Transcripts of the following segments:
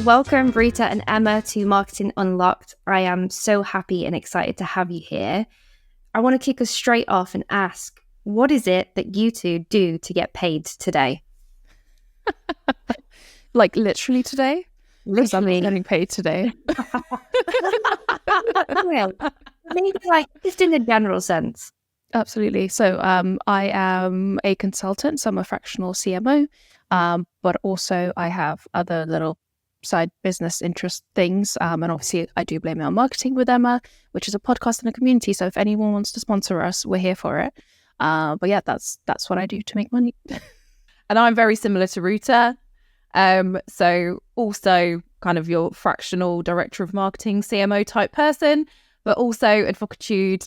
Welcome, Ruta and Emma, to Marketing Unlocked. I am so happy and excited to have you here. I want to kick us straight off and ask, what is it that you two do to get paid today? Like literally today? Because I'm not getting paid today. Well, maybe like just in a general sense. Absolutely. So I am a consultant, so I'm a fractional CMO, but also I have other little side business interest things. And obviously I do Blame It on Marketing with Emma, which is a podcast and a community. So if anyone wants to sponsor us, we're here for it. But yeah, that's what I do to make money. And I'm very similar to Ruta. So also kind of your fractional director of marketing, CMO type person, but also Advocitude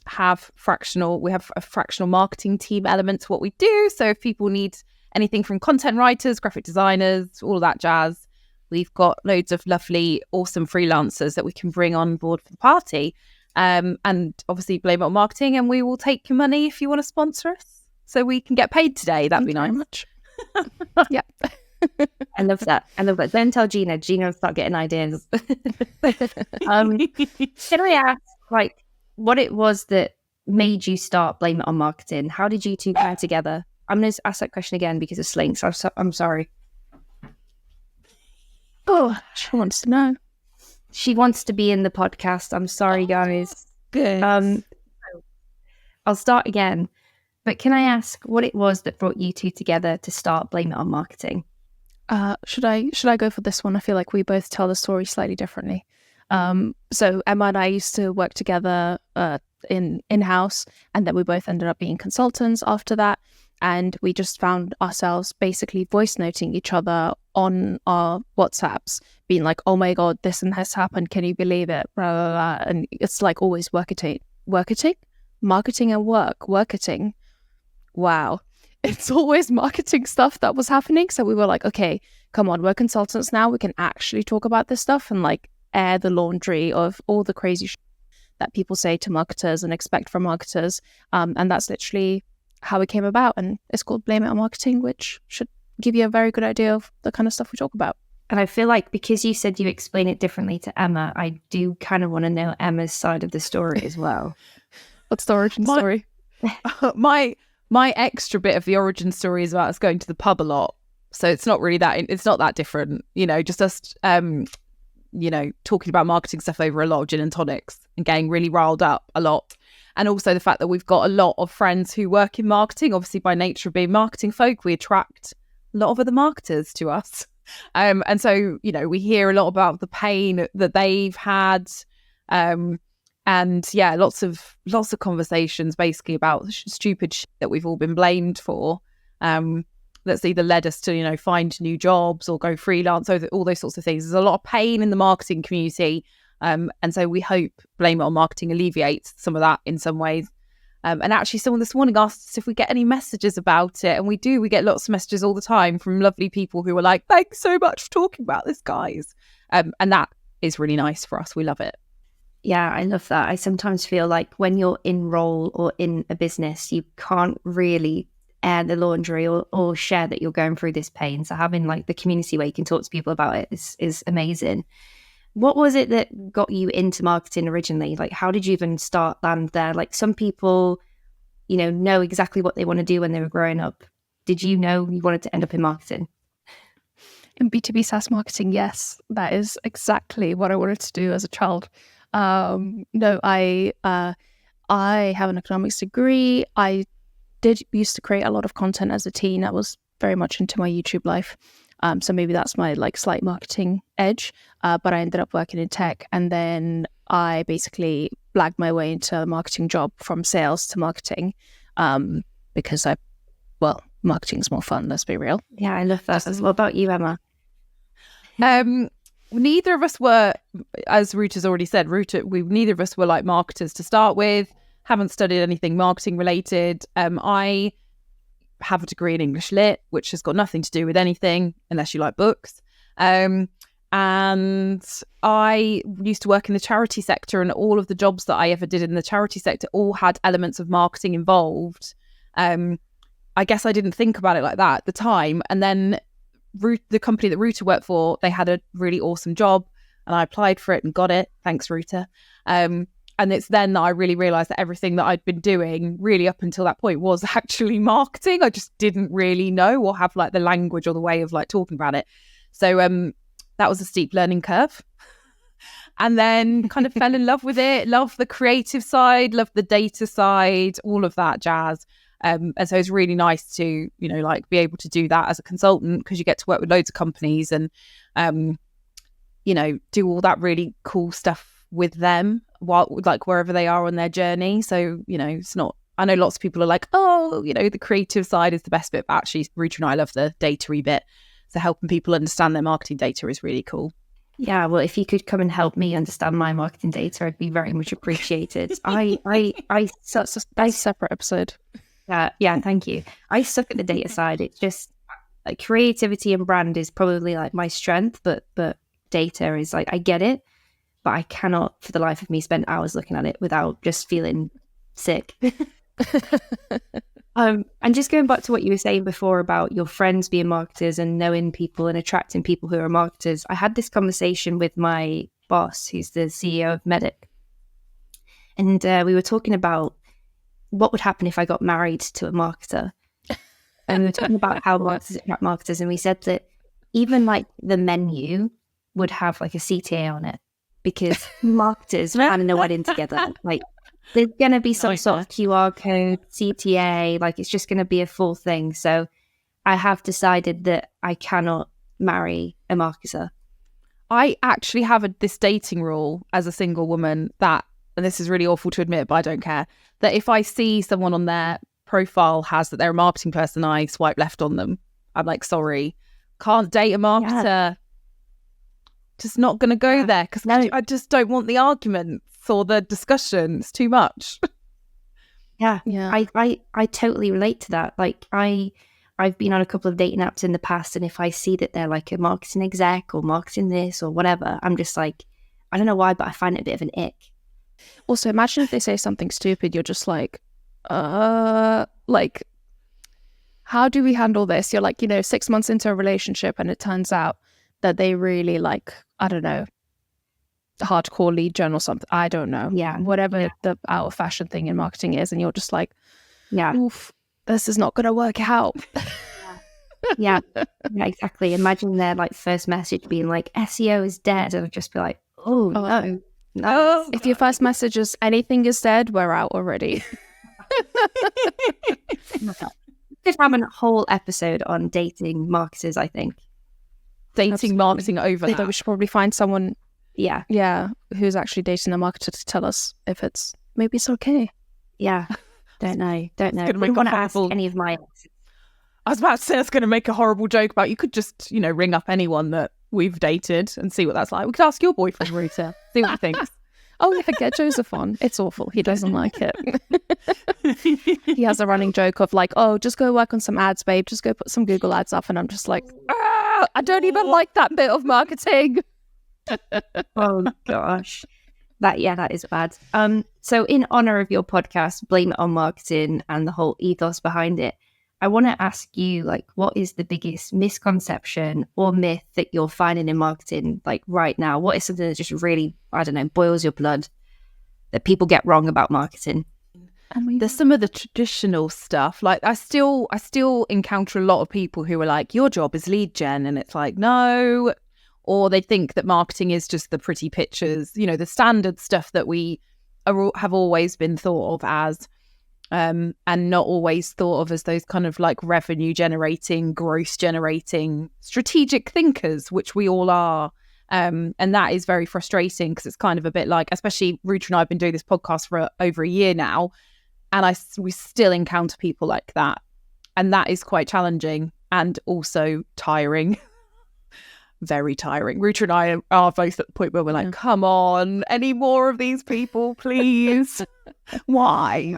we have a fractional marketing team element to what we do. So if people need anything from content writers, graphic designers, all of that jazz, we've got loads of lovely, awesome freelancers that we can bring on board for the party. And obviously Blame It on Marketing, and we will take your money if you want to sponsor us so we can get paid today. That'd be nice. Very much. Yeah. I love that. Don't tell Gina. Gina will start getting ideas. Can I ask, like, what it was that made you start Blame It on Marketing? How did you two come together? I'm going to ask that question again because of Slinks. I'm sorry. Oh, she wants to know. She wants to be in the podcast. I'm sorry, guys. Good. I'll start again. But can I ask what it was that brought you two together to start Blame It on Marketing? Should I go for this one? I feel like we both tell the story slightly differently. So Emma and I used to work together in-house, and then we both ended up being consultants after that. And we just found ourselves basically voice noting each other on our WhatsApps, being like, oh my God, this and this happened. Can you believe it? Blah, blah, blah. And it's like always worketing, marketing and worketing. Wow. It's always marketing stuff that was happening. So we were like, okay, come on, we're consultants now. We can actually talk about this stuff and like air the laundry of all the crazy shit that people say to marketers and expect from marketers. And that's literally how it came about. And it's called Blame It on Marketing, which should give you a very good idea of the kind of stuff we talk about. And I feel like because you said you explain it differently to Emma, I do kind of want to know Emma's side of the story as well. What's the origin story? My extra bit of the origin story is about us going to the pub a lot. So it's not really it's not that different, just us, talking about marketing stuff over a lot of gin and tonics and getting really riled up a lot. And also the fact that we've got a lot of friends who work in marketing. Obviously, by nature of being marketing folk, we attract a lot of other marketers to us. And so, we hear a lot about the pain that they've had. And yeah, lots of conversations basically about stupid shit that we've all been blamed for. That's either led us to, find new jobs or go freelance, all those sorts of things. There's a lot of pain in the marketing community. And so we hope Blame It on Marketing alleviates some of that in some ways. And actually someone this morning asked us if we get any messages about it. And we do. We get lots of messages all the time from lovely people who are like, thanks so much for talking about this, guys. And that is really nice for us. We love it. Yeah, I love that. I sometimes feel like when you're in role or in a business, you can't really air the laundry or share that you're going through this pain. So having like the community where you can talk to people about it is amazing. What was it that got you into marketing originally? Like, how did you even land there? Like, some people, know exactly what they want to do when they were growing up. Did you know you wanted to end up in marketing? In B2B SaaS marketing, yes. That is exactly what I wanted to do as a child. No, I have an economics degree. I used to create a lot of content as a teen. That was very much into my YouTube life. So maybe that's my like slight marketing edge. But I ended up working in tech, and then I basically blagged my way into a marketing job from sales to marketing, because marketing's more fun. Let's be real. Yeah, I love that. What about you, Emma? Neither of us were, as Ruta's already said, neither of us were like marketers to start with. Haven't studied anything marketing related. I have a degree in English Lit, which has got nothing to do with anything unless you like books. And I used to work in the charity sector, and all of the jobs that I ever did in the charity sector all had elements of marketing involved. I guess I didn't think about it like that at the time. And then the company that Ruta worked for, they had a really awesome job, and I applied for it and got it. Thanks, Ruta. And it's then that I really realised that everything that I'd been doing really up until that point was actually marketing. I just didn't really know or have like the language or the way of like talking about it. So that was a steep learning curve. And then kind of fell in love with it, loved the creative side, loved the data side, all of that jazz. And so it's really nice to, you know, like be able to do that as a consultant, because you get to work with loads of companies and, you know, do all that really cool stuff with them while like wherever they are on their journey. So, you know, it's not, I know lots of people are like, oh, you know, the creative side is the best bit, but actually Ruta and I love the data-y bit. So helping people understand their marketing data is really cool. Yeah, well, if you could come and help me understand my marketing data, I'd be very much appreciated. That's a separate episode. Yeah, thank you. I suck at the data side. It's just like creativity and brand is probably like my strength, but data is like, I get it, but I cannot for the life of me spend hours looking at it without just feeling sick. And just going back to what you were saying before about your friends being marketers and knowing people and attracting people who are marketers, I had this conversation with my boss, who's the CEO of MEDDICC. And we were talking about what would happen if I got married to a marketer. And we were talking about how marketers attract marketers. And we said that even like the menu would have like a CTA on it, because marketers planning a wedding together, like there's going to be some sort of QR code, CTA, like it's just going to be a full thing. So I have decided that I cannot marry a marketer. I actually have this dating rule as a single woman that, and this is really awful to admit, but I don't care, that if I see someone on their profile has that they're a marketing person, I swipe left on them. I'm like, sorry, can't date a marketer. Yeah. Just not going to go there, because I just don't want the arguments or the discussion. It's too much. Yeah. I totally relate to that. Like I've been on a couple of dating apps in the past, and if I see that they're like a marketing exec or marketing this or whatever, I'm just like, I don't know why, but I find it a bit of an ick. Also, imagine if they say something stupid, you're just like, like, how do we handle this? You're like, 6 months into a relationship and it turns out that they really like, I don't know, hardcore lead gen or something. I don't know. Yeah. Whatever the out of fashion thing in marketing is. And you're just like, oof, this is not going to work out. Yeah, exactly. Imagine their like first message being like, SEO is dead. And I'd just be like, oh no. If your first message is anything is dead, we're out already. We could have a whole episode on dating marketers, I think. Dating Absolutely. marketing over that. We should probably find someone Yeah, who's actually dating a marketer to tell us if maybe it's okay. Yeah. Don't know. Don't want to ask any of my exes. I was about to say, it's going to make a horrible joke about, you could just, ring up anyone that we've dated and see what that's like. We could ask your boyfriend, Ruta, see what he thinks. Oh, yeah, get Joseph on. It's awful. He doesn't like it. He has a running joke of like, oh, just go work on some ads, babe. Just go put some Google ads up. And I'm just like, I don't even like that bit of marketing. Oh, gosh. That is bad. So in honor of your podcast, Blame It on Marketing, and the whole ethos behind it, I want to ask you, like, what is the biggest misconception or myth that you're finding in marketing, like, right now? What is something that just really, I don't know, boils your blood that people get wrong about marketing? There's some of the traditional stuff. Like, I still encounter a lot of people who are like, your job is lead gen. And it's like, no. Or they think that marketing is just the pretty pictures, the standard stuff that we have always been thought of as. And not always thought of as those kind of like revenue generating, growth generating, strategic thinkers, which we all are. And that is very frustrating, because it's kind of a bit like, especially Ruta and I have been doing this podcast for over a year now, and we still encounter people like that. And that is quite challenging and also tiring. Very tiring. Ruta and I are both at the point where we're like, come on, any more of these people, please? Why?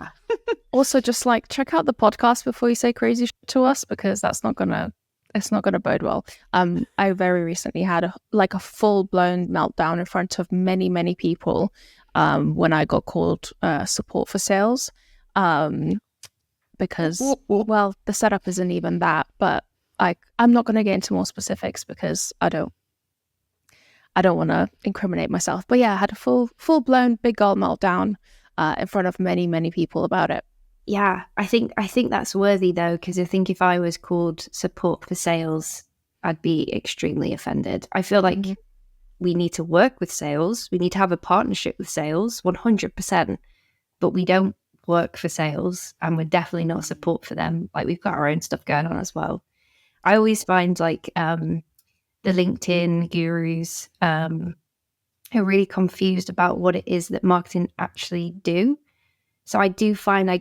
Also, just like check out the podcast before you say crazy shit to us, because it's not gonna bode well. I very recently had a full-blown meltdown in front of many, many people when I got called support for sales, because well, the setup isn't even that, but I'm not going to get into more specifics because I don't want to incriminate myself. But yeah, I had a full blown big girl meltdown in front of many, many people about it. Yeah, I think that's worthy though, because I think if I was called support for sales, I'd be extremely offended. I feel like we need to work with sales. We need to have a partnership with sales, 100%. But we don't work for sales, and we're definitely not support for them. Like, we've got our own stuff going on as well. I always find like the LinkedIn gurus are really confused about what it is that marketing actually do. So I do find I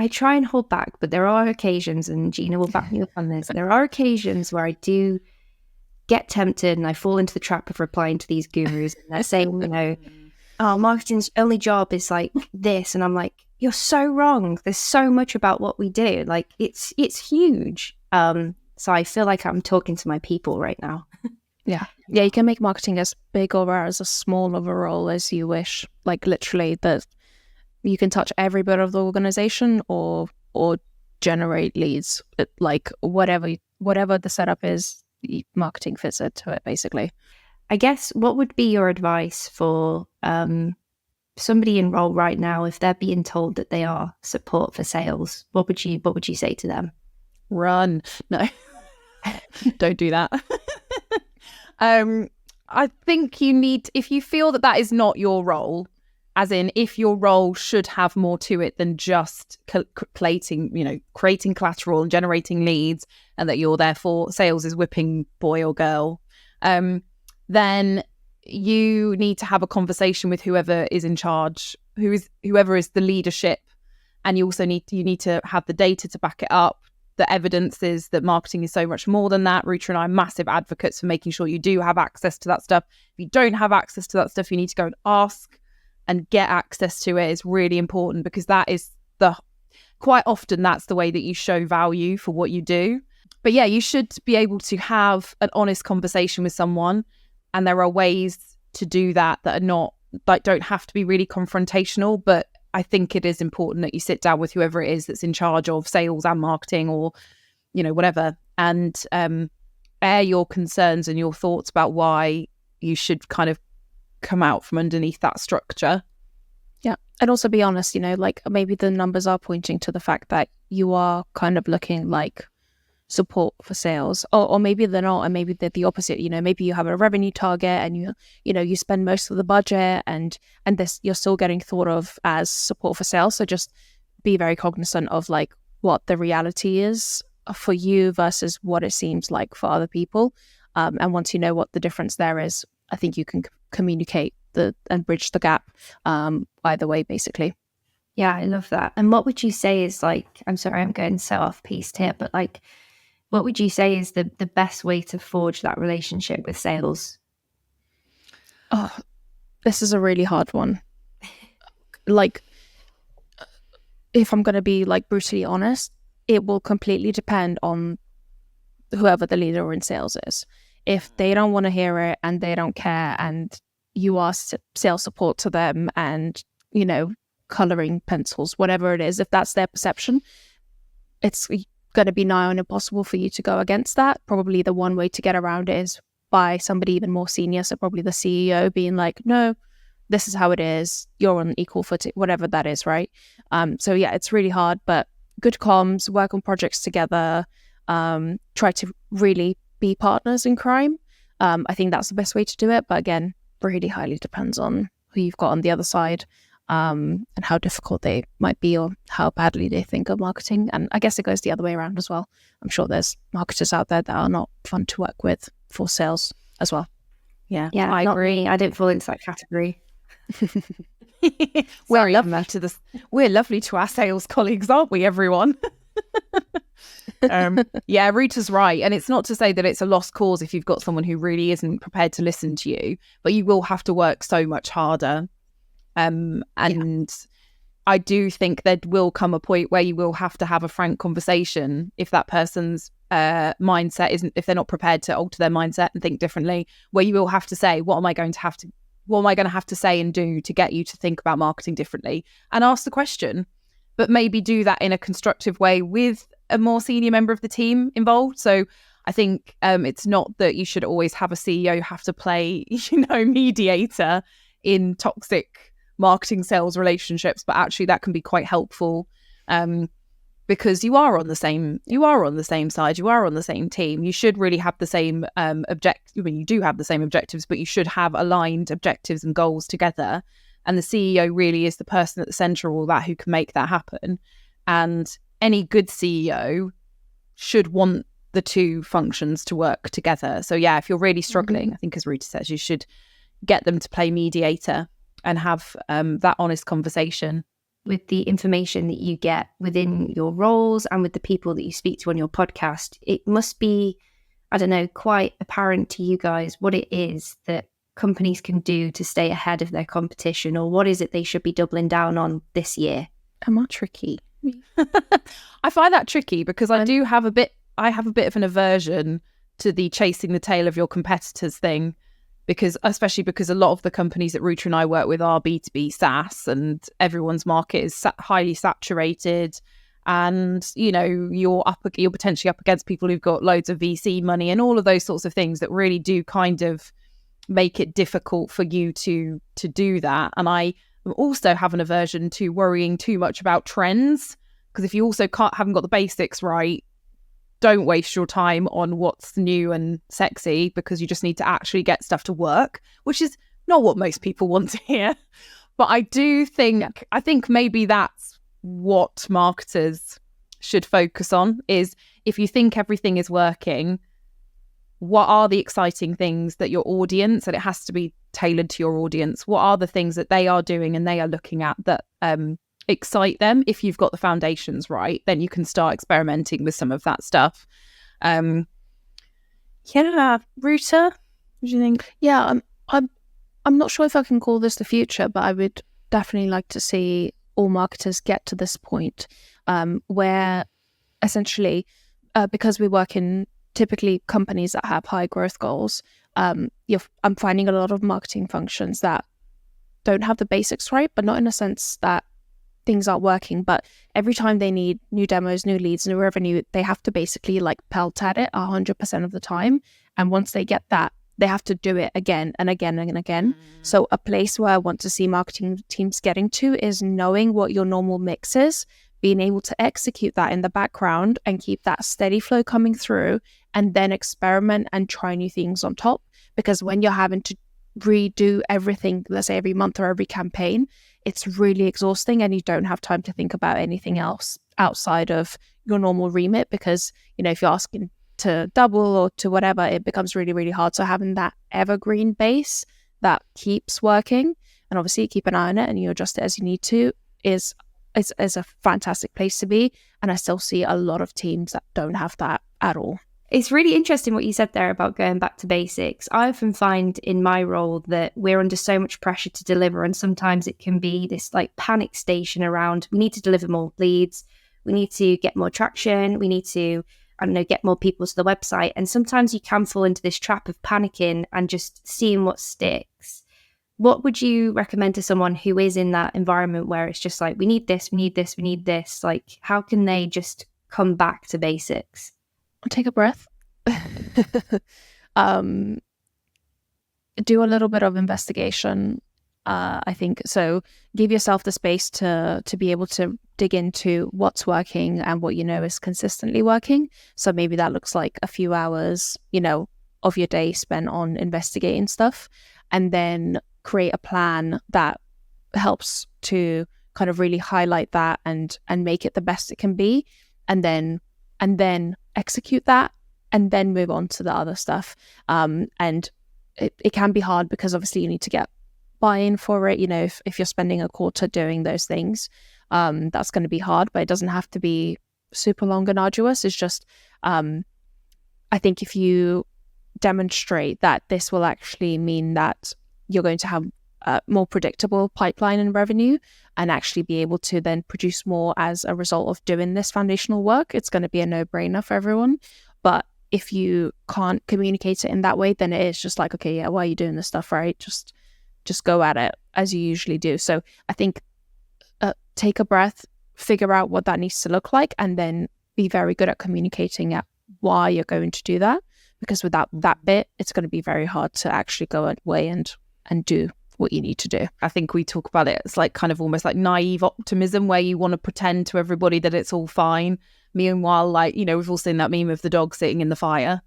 try and hold back, but there are occasions, and Gina will back me up on this, there are occasions where I do get tempted and I fall into the trap of replying to these gurus, and they're saying, oh, marketing's only job is like this. And I'm like, you're so wrong. There's so much about what we do. Like, it's huge. So I feel like I'm talking to my people right now. Yeah, you can make marketing as big or as small of a role as you wish. Like, literally, you can touch every bit of the organization or generate leads. Like, whatever the setup is, marketing fits into it, basically. I guess, what would be your advice for somebody in role right now if they're being told that they are support for sales? What would you say to them? Run. No, don't do that. I think you need, if you feel that is not your role, as in if your role should have more to it than just creating collateral and generating leads, and that you're therefore sales is whipping boy or girl, then you need to have a conversation with whoever is in charge, whoever is the leadership, and you also need to have the data to back it up. The evidence is that marketing is so much more than that. Ruta and I are massive advocates for making sure you do have access to that stuff. If you don't have access to that stuff, you need to go and ask and get access to it. Is really important, because that is quite often that's the way that you show value for what you do. But yeah, you should be able to have an honest conversation with someone, and there are ways to do that are not, like, don't have to be really confrontational. But I think it is important that you sit down with whoever it is that's in charge of sales and marketing, or whatever, and air your concerns and your thoughts about why you should kind of come out from underneath that structure. Yeah, and also be honest, like, maybe the numbers are pointing to the fact that you are kind of looking like support for sales, or maybe they're not, and maybe they're the opposite. Maybe you have a revenue target and you spend most of the budget, and this, you're still getting thought of as support for sales. So just be very cognizant of like what the reality is for you versus what it seems like for other people, and once you know what the difference there is, I think you can communicate and bridge the gap either way, basically. Yeah, I love that. And what would you say is, like, I'm sorry, I'm going so off piste here, but like, what would you say is the best way to forge that relationship with sales? Oh, this is a really hard one. Like, if I'm going to be like brutally honest, it will completely depend on whoever the leader in sales is. If they don't want to hear it and they don't care, and you are sales support to them and, coloring pencils, whatever it is, if that's their perception, it's going to be nigh on impossible for you to go against that. Probably the one way to get around it is by somebody even more senior, so probably the CEO being like, no, this is how it is, you're on equal footing, whatever that is, right? So yeah, it's really hard, but good comms, work on projects together, try to really be partners in crime. I think that's the best way to do it, but again, really highly depends on who you've got on the other side, and how difficult they might be, or how badly they think of marketing. And I guess it goes the other way around as well. I'm sure there's marketers out there that are not fun to work with for sales as well. Yeah, I agree. I don't fall into that category. We're lovely to our sales colleagues, aren't we, everyone? Yeah, Ruta's right, and it's not to say that it's a lost cause if you've got someone who really isn't prepared to listen to you, but you will have to work so much harder. I do think there will come a point where you will have to have a frank conversation if that person's mindset isn't, if they're not prepared to alter their mindset and think differently, where you will have to say, what am I going to have to say and do to get you to think about marketing differently, and ask the question, but maybe do that in a constructive way with a more senior member of the team involved. So I think it's not that you should always have a CEO. You have to play, mediator in toxic marketing sales relationships, but actually that can be quite helpful because you are on the same side, you are on the same team. You should really have the same objective. You do have the same objectives, but you should have aligned objectives and goals together. And the CEO really is the person at the center of all that who can make that happen. And any good CEO should want the two functions to work together. So yeah, if you're really struggling, I think as Ruta says, you should get them to play mediator and have that honest conversation. With the information that you get within your roles and with the people that you speak to on your podcast, it must be, I don't know, quite apparent to you guys what it is that companies can do to stay ahead of their competition, or what is it they should be doubling down on this year? Am I tricky? I find that tricky because I have a bit of an aversion to the chasing the tail of your competitors thing, especially because a lot of the companies that Ruta and I work with are B2B SaaS, and everyone's market is highly saturated. And you're potentially up against people who've got loads of VC money and all of those sorts of things that really do kind of make it difficult for you to do that. And I also have an aversion to worrying too much about trends, because if you also haven't got the basics right, don't waste your time on what's new and sexy, because you just need to actually get stuff to work, which is not what most people want to hear. But I think maybe that's what marketers should focus on, is if you think everything is working, what are the exciting things that your audience, and it has to be tailored to your audience, what are the things that they are doing and they are looking at that excite them? If you've got the foundations right, then you can start experimenting with some of that stuff. Ruta, what do you think? Yeah, I'm not sure if I can call this the future, but I would definitely like to see all marketers get to this point where essentially, because we work in typically companies that have high growth goals, I'm finding a lot of marketing functions that don't have the basics right, but not in a sense that things aren't working, but every time they need new demos, new leads, new revenue, they have to basically pelt at it 100% of the time. And once they get that, they have to do it again and again and again. So a place where I want to see marketing teams getting to is knowing what your normal mix is, being able to execute that in the background and keep that steady flow coming through, and then experiment and try new things on top. Because when you're having to redo everything, let's say every month or every campaign, it's really exhausting, and you don't have time to think about anything else outside of your normal remit, because if you're asking to double or to whatever, it becomes really, really hard. So having that evergreen base that keeps working, and obviously you keep an eye on it and you adjust it as you need to, is a fantastic place to be. And I still see a lot of teams that don't have that at all. It's really interesting what you said there about going back to basics. I often find in my role that we're under so much pressure to deliver, and sometimes it can be this panic station around, we need to deliver more leads, we need to get more traction, we need to, get more people to the website. And sometimes you can fall into this trap of panicking and just seeing what sticks. What would you recommend to someone who is in that environment where it's just we need this, we need this, we need this? How can they just come back to basics? Take a breath. Do a little bit of investigation. I think so. Give yourself the space to be able to dig into what's working and what is consistently working. So maybe that looks like a few hours, of your day spent on investigating stuff, and then create a plan that helps to kind of really highlight that and make it the best it can be, and then execute that, and then move on to the other stuff. And it can be hard because obviously you need to get buy-in for it. If you're spending a quarter doing those things, that's going to be hard, but it doesn't have to be super long and arduous. It's just, I think if you demonstrate that this will actually mean that you're going to have a more predictable pipeline and revenue, and actually be able to then produce more as a result of doing this foundational work, it's going to be a no-brainer for everyone. But if you can't communicate it in that way, then it is just okay, yeah, why are you doing this stuff, right? Just go at it as you usually do. So I think take a breath, figure out what that needs to look like, and then be very good at communicating at why you're going to do that, because without that bit, it's going to be very hard to actually go away and do what you need to do. I think we talk about it, it's like kind of almost like naive optimism, where you want to pretend to everybody that it's all fine. Meanwhile, like, you know, we've all seen that meme of the dog sitting in the fire.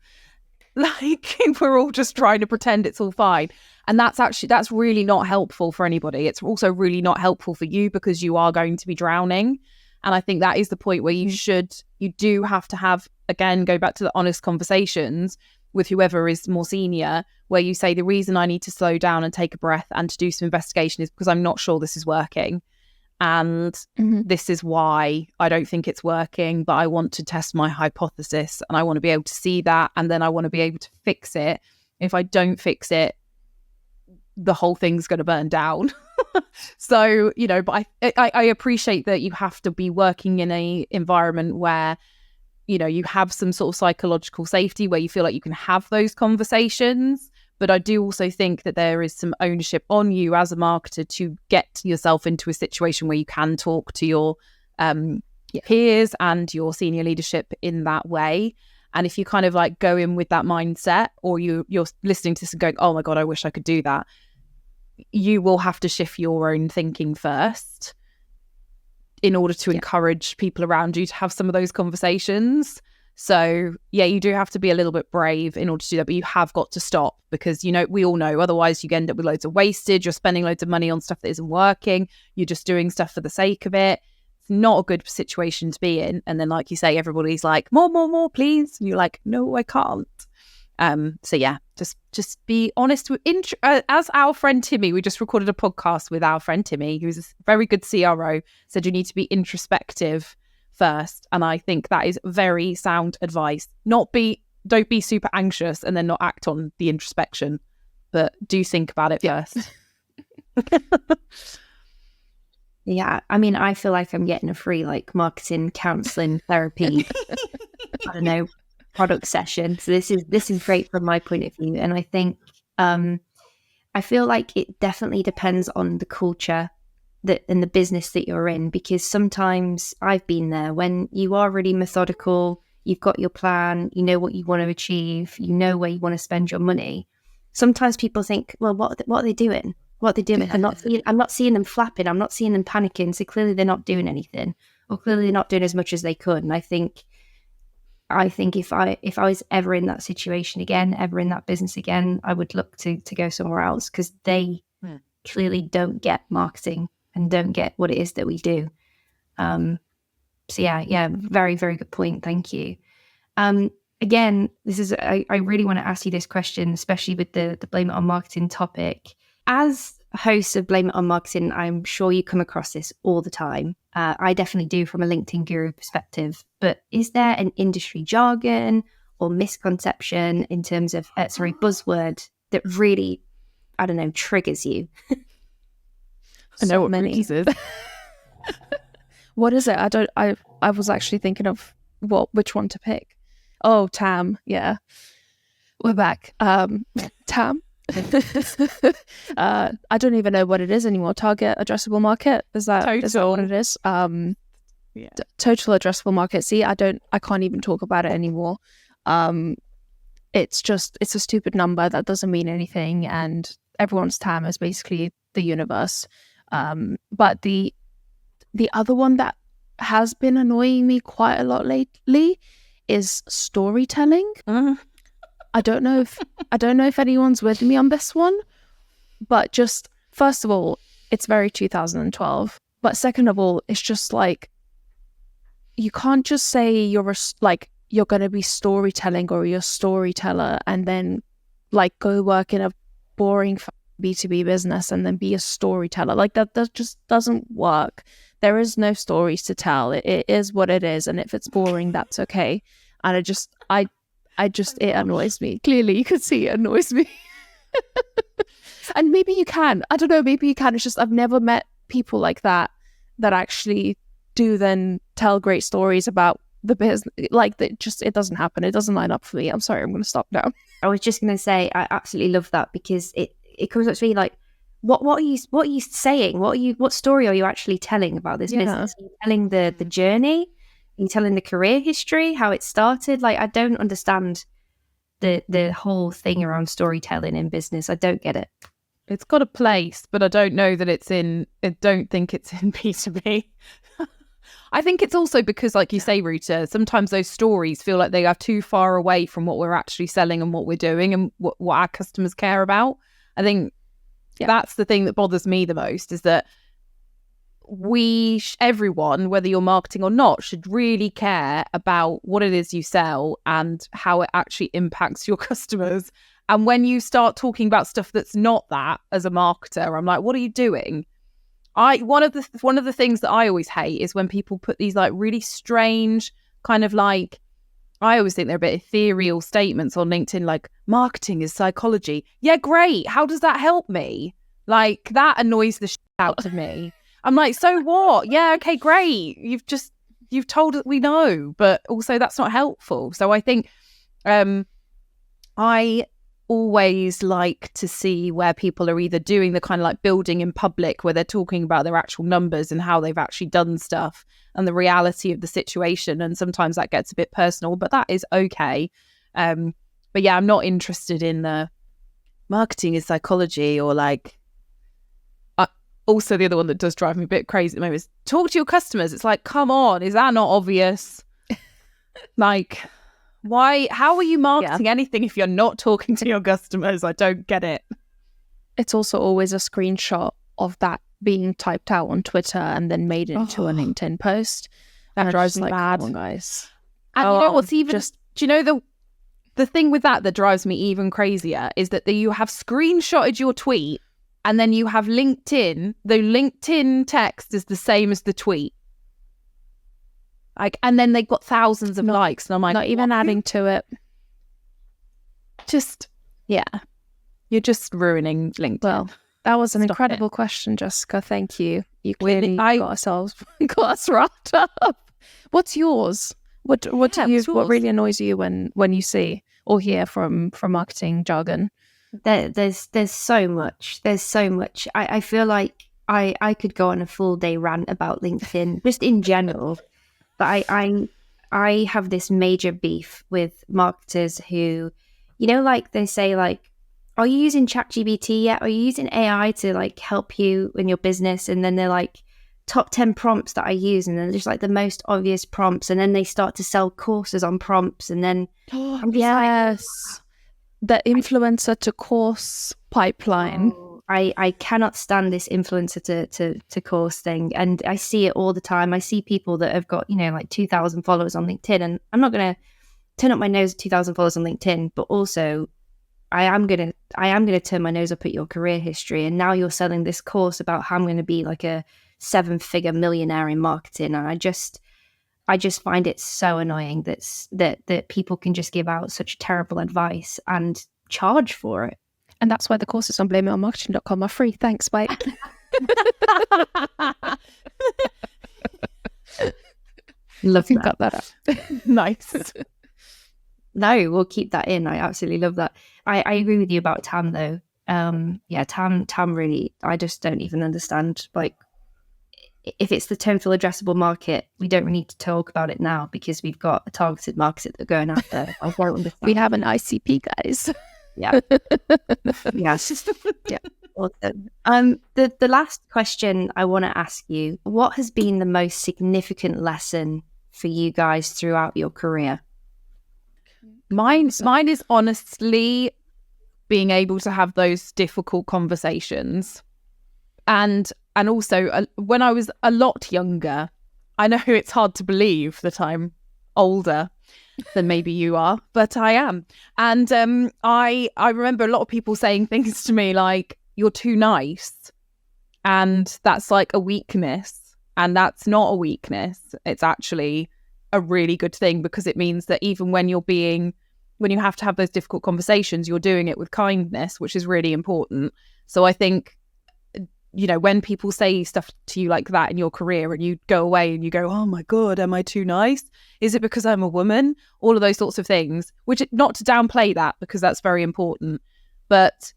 Like, we're all just trying to pretend it's all fine. And that's really not helpful for anybody. It's also really not helpful for you, because you are going to be drowning. And I think that is the point where you do have to have, again, go back to the honest conversations with whoever is more senior, where you say, the reason I need to slow down and take a breath and to do some investigation is because I'm not sure this is working. And this is why I don't think it's working, but I want to test my hypothesis, and I want to be able to see that, and then I want to be able to fix it. If I don't fix it, the whole thing's going to burn down. So, you know, but I appreciate that you have to be working in a environment where, you know, you have some sort of psychological safety, where you feel like you can have those conversations. But I do also think that there is some ownership on you as a marketer to get yourself into a situation where you can talk to your peers and your senior leadership in that way. And if you kind of like go in with that mindset, or you're listening to this and going, oh my God, I wish I could do that, you will have to shift your own thinking first in order to encourage people around you to have some of those conversations. So yeah, you do have to be a little bit brave in order to do that, but you have got to stop, because, you know, we all know otherwise you end up with loads of wastage. You're spending loads of money on stuff that isn't working. You're just doing stuff for the sake of it. It's not a good situation to be in. And then, like you say, everybody's like, more, please. And you're like, no, I can't. So yeah, just be honest with, as our friend Timmy, we just recorded a podcast with our friend Timmy, who's a very good CRO, said you need to be introspective first. And I think that is very sound advice. Don't be super anxious and then not act on the introspection, but do think about it first. Yeah, I mean, I feel like I'm getting a free like marketing, counseling, therapy, I don't know, product session. So this is great from my point of view. And I think I feel like it definitely depends on the culture that in the business that you're in, because sometimes I've been there when you are really methodical, you've got your plan, you know what you want to achieve, you know where you want to spend your money. Sometimes people think, well, what are they doing? What are they doing? I'm not seeing them flapping. I'm not seeing them panicking. So clearly they're not doing anything, or clearly they're not doing as much as they could. And I think if I was ever in that situation again, ever in that business again, I would look to go somewhere else, because they clearly don't get marketing and don't get what it is that we do. So yeah, very, very good point. Thank you. Again, I really want to ask you this question, especially with the blame it on marketing topic. As a host of Blame It on Marketing, I'm sure you come across this all the time. I definitely do from a LinkedIn guru perspective. But is there an industry jargon or misconception in terms of, buzzword that really, I don't know, triggers you? I know what Ruta's is. What is it? I was actually thinking of which one to pick. Oh, TAM. Yeah. We're back. TAM. I don't even know what it is anymore. Target addressable market. Is that what it is? Total addressable market. See, I can't even talk about it anymore. It's a stupid number that doesn't mean anything, and everyone's TAM is basically the universe. But the other one that has been annoying me quite a lot lately is storytelling. I don't know if anyone's with me on this one, but just first of all, it's very 2012. But second of all, it's just like, you can't just say you're going to be storytelling or you're a storyteller and then like go work in a boring B2B business and then be a storyteller. Like that just doesn't work. There is no stories to tell. It is what it is, and if it's boring, that's okay. And it annoys me. Clearly, you can see it annoys me. And maybe you can. I don't know. Maybe you can. It's just I've never met people like that actually do then tell great stories about the business. Like it doesn't happen. It doesn't line up for me. I'm sorry. I'm going to stop now. I was just going to say I absolutely love that, because it comes up to me like, what are you saying? What story are you actually telling about this business? Are you telling the journey? you telling the career history, how it started? Like, I don't understand the whole thing around storytelling in business. I don't get it. It's got a place, but I don't know that I don't think it's in B2B. I think it's also because, like you say, Ruta, sometimes those stories feel like they are too far away from what we're actually selling and what we're doing and what our customers care about. I think that's the thing that bothers me the most, is that everyone, whether you're marketing or not, should really care about what it is you sell and how it actually impacts your customers. And when you start talking about stuff that's not that, as a marketer, I'm like, what are you doing? One of the things that I always hate is when people put these like really strange kind of like, I always think they're a bit ethereal statements on LinkedIn, like marketing is psychology. Yeah, great. How does that help me? Like, that annoys the shit out of me. I'm like, so what? Yeah, okay, great. You've told us we know, but also that's not helpful. So I think I always like to see where people are either doing the kind of like building in public, where they're talking about their actual numbers and how they've actually done stuff and the reality of the situation. And sometimes that gets a bit personal, but that is okay. But yeah, I'm not interested in the marketing is psychology, or like, also the other one that does drive me a bit crazy at the moment is talk to your customers. It's like, come on, is that not obvious? Like, why? How are you marketing anything if you're not talking to your customers? I don't get it. It's also always a screenshot of that being typed out on Twitter and then made into a LinkedIn post. That drives me mad. Come on, guys. And you know what's even do you know the thing with that drives me even crazier is that you have screenshotted your tweet and then you have LinkedIn. The LinkedIn text is the same as the tweet. Like, and then they've got thousands of likes, and I'm like, not even adding to it. Just, yeah, you're just ruining LinkedIn. Well, that was an incredible question, Jessica. Thank you. You clearly got us wrapped up. What's yours? What really annoys you when you see or hear from marketing jargon? There's so much. There's so much. I feel like I could go on a full day rant about LinkedIn, just in general. But I have this major beef with marketers who, you know, like they say, like, are you using ChatGPT yet? Are you using AI to like help you in your business? And then they're like, top 10 prompts that I use, and then just like the most obvious prompts, and then they start to sell courses on prompts, and then the influencer to course pipeline. I cannot stand this influencer to course thing, and I see it all the time. I see people that have got, you know, like 2,000 followers on LinkedIn, and I'm not going to turn up my nose at 2,000 followers on LinkedIn, but also I am gonna turn my nose up at your career history, and now you're selling this course about how I'm going to be like a 7-figure millionaire in marketing, and I just find it so annoying that people can just give out such terrible advice and charge for it. And that's why the courses on blameItonmarketing.com are free. Thanks, bye. Love that. Got that up. Nice. No, we'll keep that in. I absolutely love that. I agree with you about TAM though. TAM really, I just don't even understand. Like, if it's the total addressable market, we don't really need to talk about it now because we've got a targeted market that they're going after. I don't understand. We have an ICP, guys. Yeah. Yes. Yeah. Awesome. The last question I want to ask you: what has been the most significant lesson for you guys throughout your career? Mine is honestly being able to have those difficult conversations, and also when I was a lot younger. I know it's hard to believe that I'm older than maybe you are, but I am. And I remember a lot of people saying things to me like, "You're too nice," and that's like a weakness, and that's not a weakness. It's actually a really good thing, because it means that even when you have to have those difficult conversations, you're doing it with kindness, which is really important. So I think, you know, when people say stuff to you like that in your career and you go away and you go, "Oh my God, am I too nice? Is it because I'm a woman?" All of those sorts of things, which, not to downplay that, because that's very important, but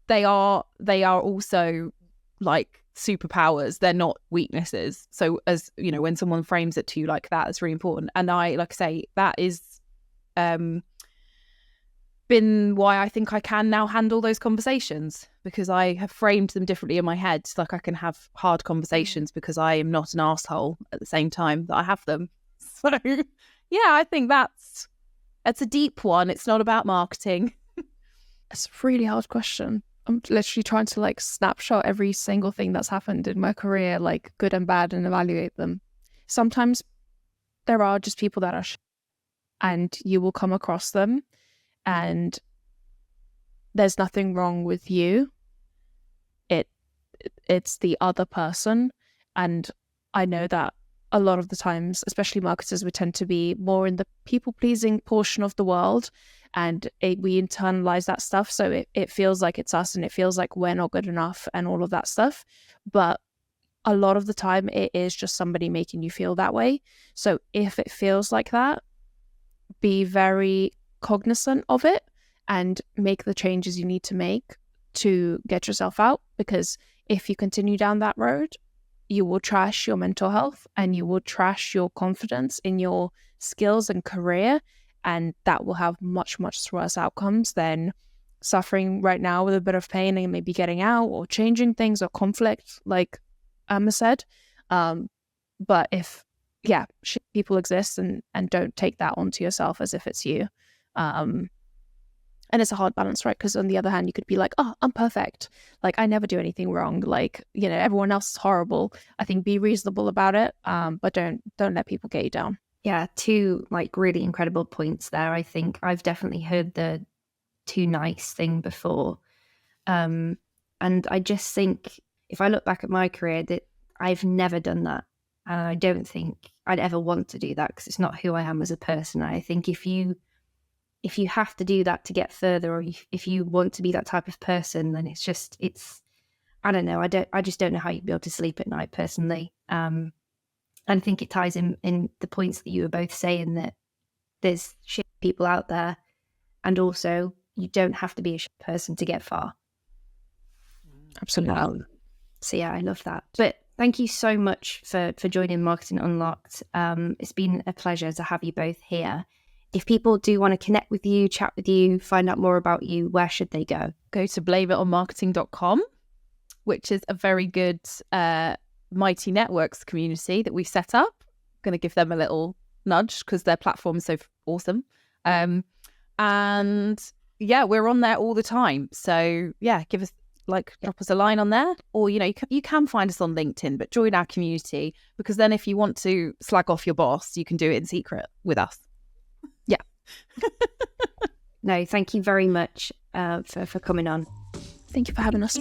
they are also like superpowers. They're not weaknesses. So as you know, when someone frames it to you like that, it's really important. And I, like I say, that is been why I think I can now handle those conversations, because I have framed them differently in my head. Like I can have hard conversations because I am not an asshole at the same time that I have them. So yeah, I think that's a deep one. It's not about marketing. It's a really hard question. I'm literally trying to like snapshot every single thing that's happened in my career, like good and bad, and evaluate them. Sometimes there are just people that are and you will come across them and there's nothing wrong with you. It's the other person. And I know that a lot of the times, especially marketers, we tend to be more in the people-pleasing portion of the world, and we internalize that stuff. So it feels like it's us, and it feels like we're not good enough and all of that stuff. But a lot of the time, it is just somebody making you feel that way. So if it feels like that, be very cognizant of it and make the changes you need to make to get yourself out. Because if you continue down that road, you will trash your mental health and you will trash your confidence in your skills and career. And that will have much, much worse outcomes than suffering right now with a bit of pain and maybe getting out or changing things or conflict, like Emma said. But if, people exist and don't take that onto yourself as if it's you. And it's a hard balance, right? Because on the other hand, you could be like, oh, I'm perfect. Like, I never do anything wrong. Like, you know, everyone else is horrible. I think be reasonable about it, but don't let people get you down. Yeah, two like really incredible points there. I think I've definitely heard the too nice thing before. And I just think if I look back at my career, that I've never done that. And I don't think I'd ever want to do that because it's not who I am as a person. I think if you have to do that to get further, or if you want to be that type of person, then it's I don't know. I just don't know how you'd be able to sleep at night personally. And I think it ties in the points that you were both saying, that there's shit people out there, and also you don't have to be a shit person to get far. Absolutely. So yeah, I love that. But thank you so much for joining Marketing Unlocked. It's been a pleasure to have you both here. If people do want to connect with you, chat with you, find out more about you, where should they go? Go to blameitonmarketing.com, which is a very good Mighty Networks community that we've set up. I'm going to give them a little nudge because their platform is so awesome. And yeah, we're on there all the time. So yeah, drop us a line on there, or you can find us on LinkedIn, but join our community, because then if you want to slag off your boss, you can do it in secret with us. Yeah. No, thank you very much for coming on. Thank you for having us.